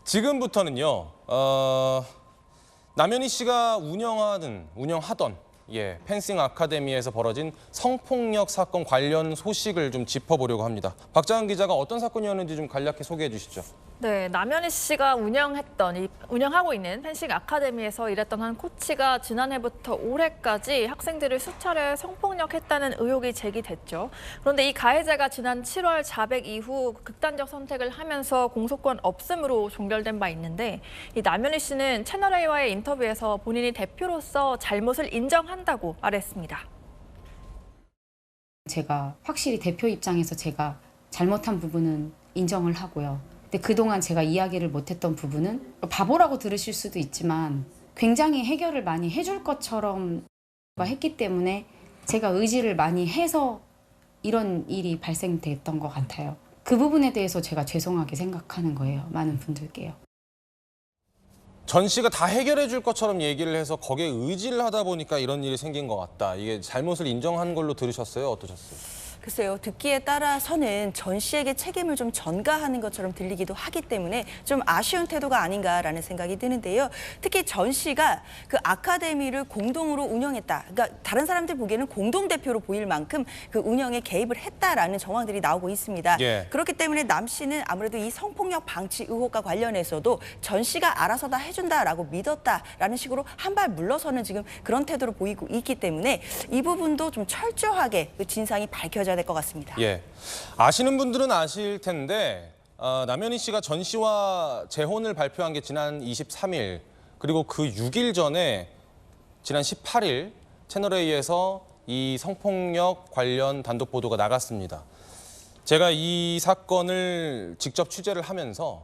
지금부터는요. 남현희 씨가 운영하던 펜싱 아카데미에서 벌어진 성폭력 사건 관련 소식을 좀 짚어보려고 합니다. 박자은 기자가 어떤 사건이었는지 좀 간략히 소개해 주시죠. 네, 남현희 씨가 운영하고 있는 펜싱 아카데미에서 일했던 한 코치가 지난해부터 올해까지 학생들을 수차례 성폭력했다는 의혹이 제기됐죠. 그런데 이 가해자가 지난 7월 자백 이후 극단적 선택을 하면서 공소권 없음으로 종결된 바 있는데, 이 남현희 씨는 채널A와의 인터뷰에서 본인이 대표로서 잘못을 인정한다고 말했습니다. 제가 확실히 대표 입장에서 제가 잘못한 부분은 인정을 하고요. 근데 그동안 제가 이야기를 못했던 부분은 바보라고 들으실 수도 있지만 굉장히 해결을 많이 해줄 것처럼 했기 때문에 제가 의지를 많이 해서 이런 일이 발생됐던 것 같아요. 그 부분에 대해서 제가 죄송하게 생각하는 거예요. 많은 분들께요. 전 씨가 다 해결해 줄 것처럼 얘기를 해서 거기에 의지를 하다 보니까 이런 일이 생긴 것 같다. 이게 잘못을 인정한 걸로 들으셨어요? 어떠셨어요? 글쎄요, 듣기에 따라서는 전 씨에게 책임을 좀 전가하는 것처럼 들리기도 하기 때문에 좀 아쉬운 태도가 아닌가라는 생각이 드는데요. 특히 전 씨가 그 아카데미를 공동으로 운영했다. 그러니까 다른 사람들 보기에는 공동대표로 보일 만큼 그 운영에 개입을 했다라는 정황들이 나오고 있습니다. 예. 그렇기 때문에 남 씨는 아무래도 이 성폭력 방치 의혹과 관련해서도 전 씨가 알아서 다 해준다라고 믿었다라는 식으로 한 발 물러서는 지금 그런 태도를 보이고 있기 때문에 이 부분도 좀 철저하게 그 진상이 밝혀져야 될 것 같습니다. 예, 아시는 분들은 아실 텐데 남현희 씨가 전 씨와 재혼을 발표한 게 지난 23일 그리고 그 6일 전에 지난 18일 채널A에서 이 성폭력 관련 단독 보도가 나갔습니다. 제가 이 사건을 직접 취재를 하면서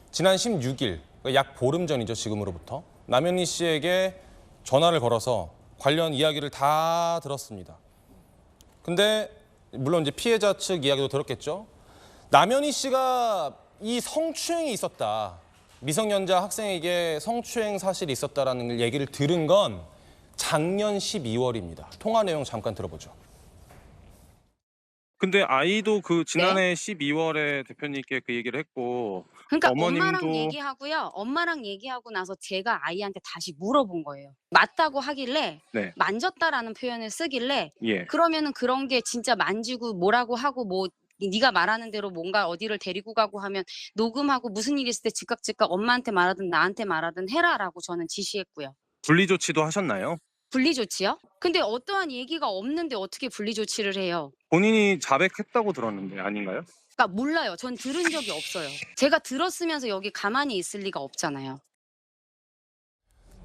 지난 16일, 약 보름 전이죠, 지금으로부터 남현희 씨에게 전화를 걸어서 관련 이야기를 다 들었습니다. 근데 물론 이제 피해자 측 이야기도 들었겠죠. 남현희 씨가 이 성추행이 있었다. 미성년자 학생에게 성추행 사실이 있었다라는 얘기를 들은 건 작년 12월입니다. 통화 내용 잠깐 들어보죠. 근데 아이도 그 지난해 네? 12월에 대표님께 그 얘기를 했고 그러니까 어머님도 엄마랑 얘기하고요. 엄마랑 얘기하고 나서 제가 아이한테 다시 물어본 거예요. 맞다고 하길래 네. 만졌다라는 표현을 쓰길래 예. 그러면은 그런 게 진짜 만지고 뭐라고 하고 뭐 네가 말하는 대로 뭔가 어디를 데리고 가고 하면 녹음하고 무슨 일 있을 때 즉각 엄마한테 말하든 나한테 말하든 해라라고 저는 지시했고요. 분리 조치도 하셨나요? 분리 조치요? 근데 어떠한 얘기가 없는데 어떻게 분리 조치를 해요? 본인이 자백했다고 들었는데 아닌가요? 그러니까 몰라요. 전 들은 적이 없어요. 제가 들었으면서 여기 가만히 있을 리가 없잖아요.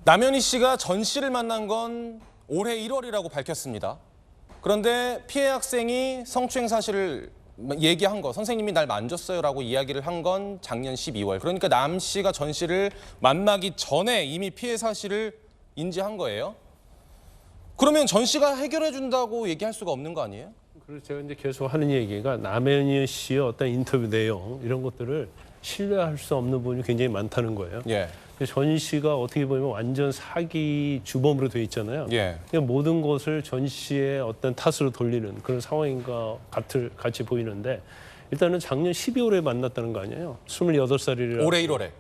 남현희 씨가 전 씨를 만난 건 올해 1월이라고 밝혔습니다. 그런데 피해 학생이 성추행 사실을 얘기한 거, 선생님이 날 만졌어요라고 이야기를 한 건 작년 12월. 그러니까 남 씨가 전 씨를 만나기 전에 이미 피해 사실을 인지한 거예요. 그러면 전 씨가 해결해 준다고 얘기할 수가 없는 거 아니에요? 그래서 제가 이제 계속 하는 얘기가 남현희 씨의 어떤 인터뷰 내용 이런 것들을 신뢰할 수 없는 부분이 굉장히 많다는 거예요. 예. 전 씨가 어떻게 보면 완전 사기 주범으로 돼 있잖아요. 예. 그냥 모든 것을 전 씨의 어떤 탓으로 돌리는 그런 상황인가 같이 보이는데 일단은 작년 12월에 만났다는 거 아니에요? 28살이라. 올해 1월에.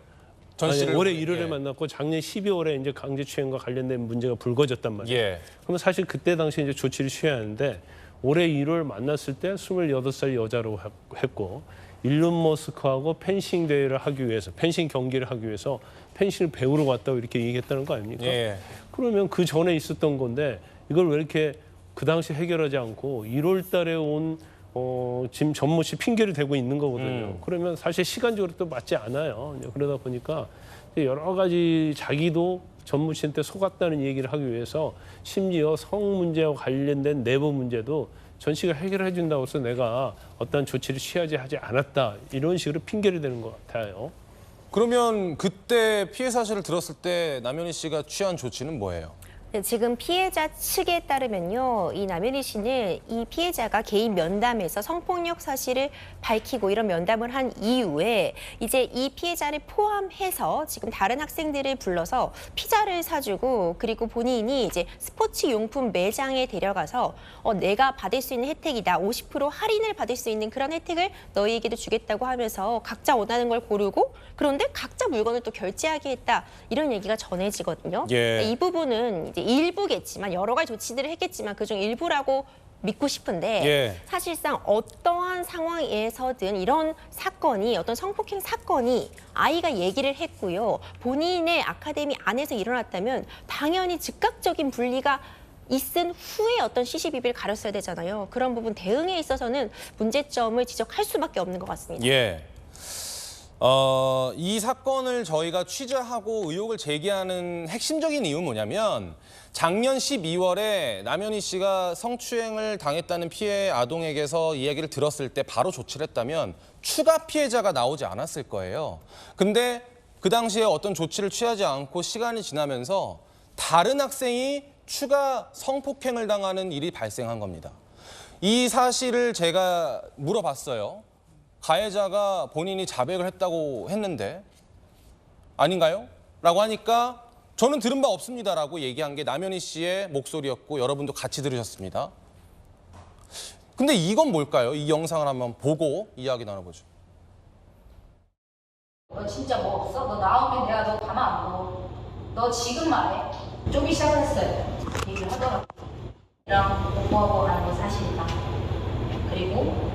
전 씨를 올해 1월에 만났고 작년 12월에 이제 강제추행과 관련된 문제가 불거졌단 말이에요. 예. 그러면 사실 그때 당시에 이제 조치를 취해야 하는데 올해 1월 만났을 때 28살 여자로 했고 일론 머스크하고 펜싱 대회를 하기 위해서 펜싱 경기를 하기 위해서 펜싱을 배우러 왔다고 이렇게 얘기했다는 거 아닙니까? 예. 그러면 그 전에 있었던 건데 이걸 왜 이렇게 그 당시 해결하지 않고 1월 달에 온 지금 전모 씨 핑계를 대고 있는 거거든요. 그러면 사실 시간적으로 또 맞지 않아요. 그러다 보니까 여러 가지 자기도 전모 씨한테 속았다는 얘기를 하기 위해서 심지어 성 문제와 관련된 내부 문제도 전 씨가 해결해 준다고 해서 내가 어떤 조치를 하지 않았다. 이런 식으로 핑계를 대는 것 같아요. 그러면 그때 피해 사실을 들었을 때 남현희 씨가 취한 조치는 뭐예요? 네, 지금 피해자 측에 따르면요, 이 남현희 씨는 이 피해자가 개인 면담에서 성폭력 사실을 밝히고 이런 면담을 한 이후에 이제 이 피해자를 포함해서 지금 다른 학생들을 불러서 피자를 사주고 그리고 본인이 이제 스포츠 용품 매장에 데려가서 내가 받을 수 있는 혜택이다, 50% 할인을 받을 수 있는 그런 혜택을 너희에게도 주겠다고 하면서 각자 원하는 걸 고르고 그런데 각자 물건을 또 결제하게 했다, 이런 얘기가 전해지거든요. 예. 이 부분은 이제 일부겠지만 여러 가지 조치들을 했겠지만 그중 일부라고 믿고 싶은데 예. 사실상 어떠한 상황에서든 이런 사건이 어떤 성폭행 사건이 아이가 얘기를 했고요. 본인의 아카데미 안에서 일어났다면 당연히 즉각적인 분리가 있은 후에 어떤 시시비비를 가렸어야 되잖아요. 그런 부분 대응에 있어서는 문제점을 지적할 수밖에 없는 것 같습니다. 예. 이 사건을 저희가 취재하고 의혹을 제기하는 핵심적인 이유는 뭐냐면 작년 12월에 남현희 씨가 성추행을 당했다는 피해 아동에게서 이야기를 들었을 때 바로 조치를 했다면 추가 피해자가 나오지 않았을 거예요. 근데 그 당시에 어떤 조치를 취하지 않고 시간이 지나면서 다른 학생이 추가 성폭행을 당하는 일이 발생한 겁니다. 이 사실을 제가 물어봤어요. 가해자가 본인이 자백을 했다고 했는데 아닌가요? 라고 하니까 저는 들은 바 없습니다라고 얘기한 게 남현희 씨의 목소리였고 여러분도 같이 들으셨습니다. 근데 이건 뭘까요? 이 영상을 한번 보고 이야기 나눠보죠. 너 진짜 뭐 없어? 너 나오면 내가 너 가만 안 둬. 너 지금 말해. 쪼기 시작했어요. 얘기를 하더라고. 이랑 공부하고 하는 거 사실이다. 그리고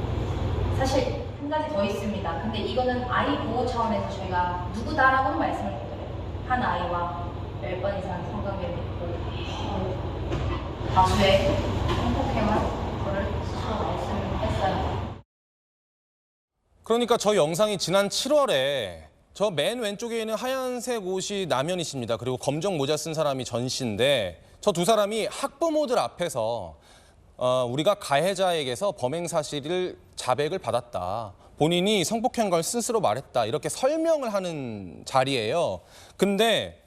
사실 한 가지 더 있습니다. 근데 이거는 아이 보호 차원에서 저희가 누구다라고는 말씀을 못 드려요. 한 아이와 10번 이상 성관계를 맺고 다수의 성폭행한 거를 스스로 말씀했어요. 그러니까 저 영상이 지난 7월에 저 맨 왼쪽에 있는 하얀색 옷이 남현희 씨입니다. 그리고 검정 모자 쓴 사람이 전 씨인데 저 두 사람이 학부모들 앞에서 우리가 가해자에게서 범행 사실을 자백을 받았다. 본인이 성폭행한 걸 스스로 말했다. 이렇게 설명을 하는 자리예요. 근데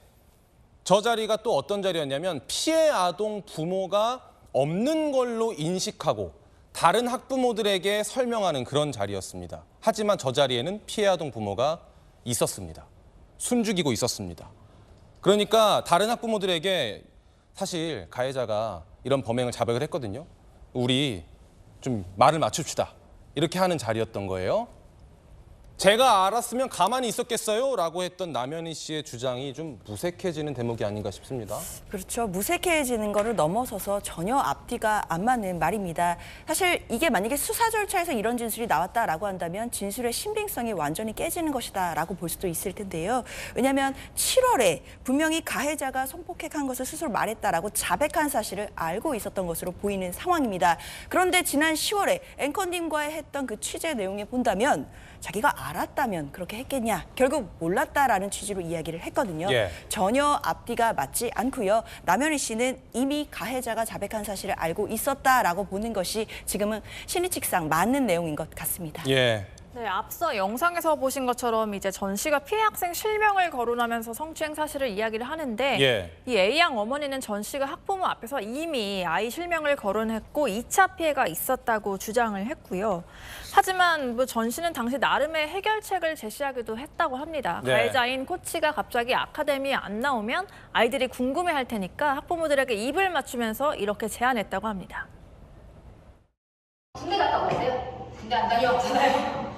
저 자리가 또 어떤 자리였냐면 피해 아동 부모가 없는 걸로 인식하고 다른 학부모들에게 설명하는 그런 자리였습니다. 하지만 저 자리에는 피해 아동 부모가 있었습니다. 숨죽이고 있었습니다. 그러니까 다른 학부모들에게 사실 가해자가 이런 범행을 자백을 했거든요. 우리 좀 말을 맞춥시다. 이렇게 하는 자리였던 거예요. 제가 알았으면 가만히 있었겠어요? 라고 했던 남현희 씨의 주장이 좀 무색해지는 대목이 아닌가 싶습니다. 그렇죠. 무색해지는 거를 넘어서서 전혀 앞뒤가 안 맞는 말입니다. 사실 이게 만약에 수사 절차에서 이런 진술이 나왔다라고 한다면 진술의 신빙성이 완전히 깨지는 것이다라고 볼 수도 있을 텐데요. 왜냐하면 7월에 분명히 가해자가 성폭행한 것을 스스로 말했다라고 자백한 사실을 알고 있었던 것으로 보이는 상황입니다. 그런데 지난 10월에 앵커님과의 했던 그 취재 내용에 본다면 자기가 알았다면 그렇게 했겠냐, 결국 몰랐다라는 취지로 이야기를 했거든요. 예. 전혀 앞뒤가 맞지 않고요. 남현희 씨는 이미 가해자가 자백한 사실을 알고 있었다라고 보는 것이 지금은 신의칙상 맞는 내용인 것 같습니다. 예. 네, 앞서 영상에서 보신 것처럼 이제 전 씨가 피해 학생 실명을 거론하면서 성추행 사실을 이야기를 하는데 예. 이 A양 어머니는 전 씨가 학부모 앞에서 이미 아이 실명을 거론했고 2차 피해가 있었다고 주장을 했고요. 하지만 뭐 전 씨는 당시 나름의 해결책을 제시하기도 했다고 합니다. 네. 가해자인 코치가 갑자기 아카데미에 안 나오면 아이들이 궁금해할 테니까 학부모들에게 입을 맞추면서 이렇게 제안했다고 합니다. 군대 갔다 오세요? 군대 안 다녀왔잖아요.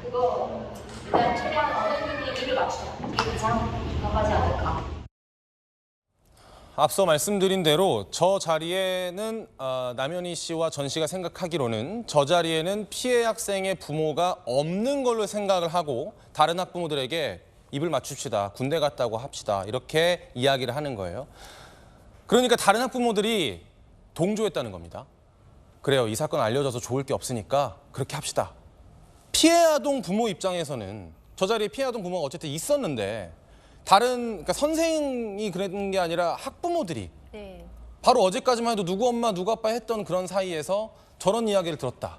그거 일단 최대한 어른들이 입을 맞추자. 이게 가장 나가지 않을까. 앞서 말씀드린 대로 저 자리에는 남현희 씨와 전 씨가 생각하기로는 저 자리에는 피해 학생의 부모가 없는 걸로 생각을 하고 다른 학부모들에게 입을 맞춥시다. 군대 갔다고 합시다. 이렇게 이야기를 하는 거예요. 그러니까 다른 학부모들이 동조했다는 겁니다. 그래요. 이 사건 알려져서 좋을 게 없으니까 그렇게 합시다. 피해 아동 부모 입장에서는 저 자리에 피해 아동 부모가 어쨌든 있었는데 그러니까 선생이 그런 게 아니라 학부모들이 네. 바로 어제까지만 해도 누구 엄마 누구 아빠 했던 그런 사이에서 저런 이야기를 들었다.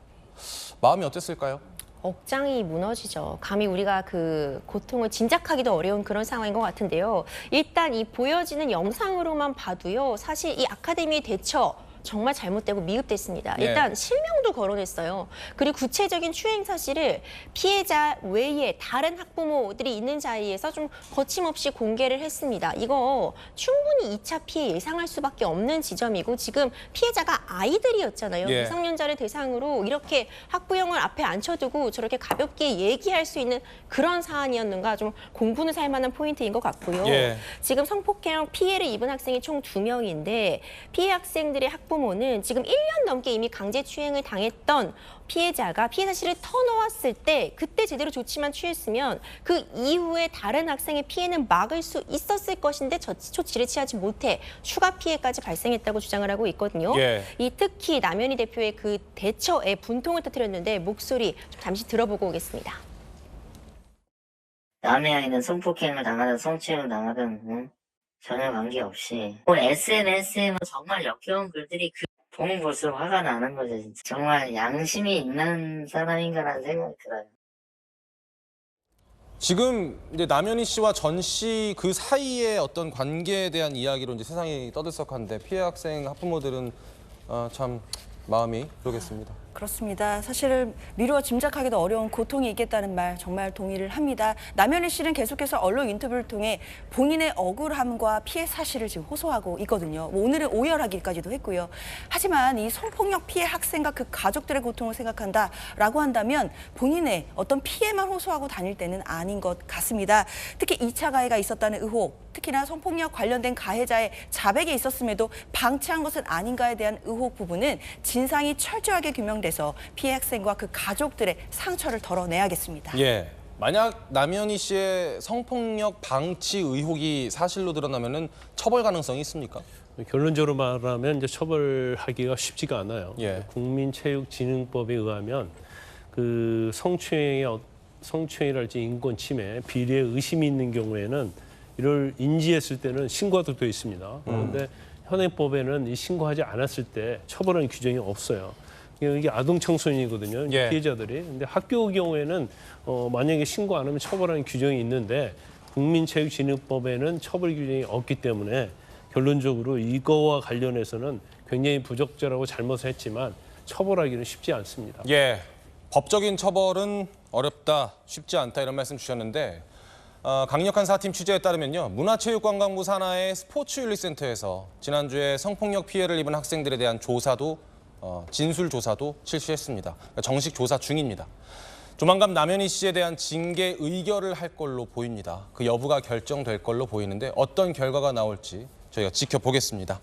마음이 어땠을까요? 억장이 무너지죠. 감히 우리가 그 고통을 짐작하기도 어려운 그런 상황인 것 같은데요. 일단 이 보여지는 영상으로만 봐도요. 사실 이 아카데미의 대처 정말 잘못되고 미흡됐습니다. 예. 일단 실명도 거론했어요. 그리고 구체적인 추행 사실을 피해자 외에 다른 학부모들이 있는 자리에서 좀 거침없이 공개를 했습니다. 이거 충분히 2차 피해 예상할 수밖에 없는 지점이고 지금 피해자가 아이들이었잖아요. 예. 미성년자를 대상으로 이렇게 학부형을 앞에 앉혀두고 저렇게 가볍게 얘기할 수 있는 그런 사안이었는가 좀 공분을 살 만한 포인트인 것 같고요. 예. 지금 성폭행 피해를 입은 학생이 총 2명인데 피해 학생들의 학부모는 지금 1년 넘게 이미 강제추행을 당했던 피해자가 피해 사실을 터놓았을 때 그때 제대로 조치만 취했으면 그 이후에 다른 학생의 피해는 막을 수 있었을 것인데 조치를 취하지 못해 추가 피해까지 발생했다고 주장을 하고 있거든요. 예. 이 특히 남현희 대표의 그 대처에 분통을 터뜨렸는데 목소리 좀 잠시 들어보고 오겠습니다. 남의 아이는 성폭행을 당하든 성추행을 당하든 전혀 관계없이 SNS에 정말 역겨운 글들이 보면 볼수록 화가 나는 거죠. 진짜. 정말 양심이 있는 사람인가라는 생각이 들어요. 지금 이제 남현희 씨와 전 씨 그 사이의 어떤 관계에 대한 이야기로 이제 세상이 떠들썩한데 피해 학생 학부모들은 참 마음이 그러겠습니다. 그렇습니다. 사실 미루어 짐작하기도 어려운 고통이 있겠다는 말 정말 동의를 합니다. 남현희 씨는 계속해서 언론 인터뷰를 통해 본인의 억울함과 피해 사실을 지금 호소하고 있거든요. 오늘은 오열하기까지도 했고요. 하지만 이 성폭력 피해 학생과 그 가족들의 고통을 생각한다라고 한다면 본인의 어떤 피해만 호소하고 다닐 때는 아닌 것 같습니다. 특히 2차 가해가 있었다는 의혹, 특히나 성폭력 관련된 가해자의 자백이 있었음에도 방치한 것은 아닌가에 대한 의혹 부분은 진상이 철저하게 규명돼서 피해 학생과 그 가족들의 상처를 덜어내야겠습니다. 예. 만약 남현희 씨의 성폭력 방치 의혹이 사실로 드러나면은 처벌 가능성이 있습니까? 결론적으로 말하면 이제 처벌하기가 쉽지가 않아요. 예. 국민체육진흥법에 의하면 그 성추행이랄지 인권 침해, 비리에 의심이 있는 경우에는 이를 인지했을 때는 신고도 되어 있습니다. 그런데 현행법에는 이 신고하지 않았을 때 처벌하는 규정이 없어요. 이게 아동 청소년이거든요. 예. 피해자들이. 근데 학교 경우에는 만약에 신고 안 하면 처벌하는 규정이 있는데 국민체육진흥법에는 처벌 규정이 없기 때문에 결론적으로 이거와 관련해서는 굉장히 부적절하고 잘못을 했지만 처벌하기는 쉽지 않습니다. 예. 법적인 처벌은 어렵다, 쉽지 않다 이런 말씀 주셨는데 강력한 사팀 취재에 따르면요. 문화체육관광부 산하의 스포츠윤리센터에서 지난주에 성폭력 피해를 입은 학생들에 대한 조사도 진술 조사도 실시했습니다. 그러니까 정식 조사 중입니다. 조만간 남현희 씨에 대한 징계 의결을 할 걸로 보입니다. 그 여부가 결정될 걸로 보이는데 어떤 결과가 나올지 저희가 지켜보겠습니다.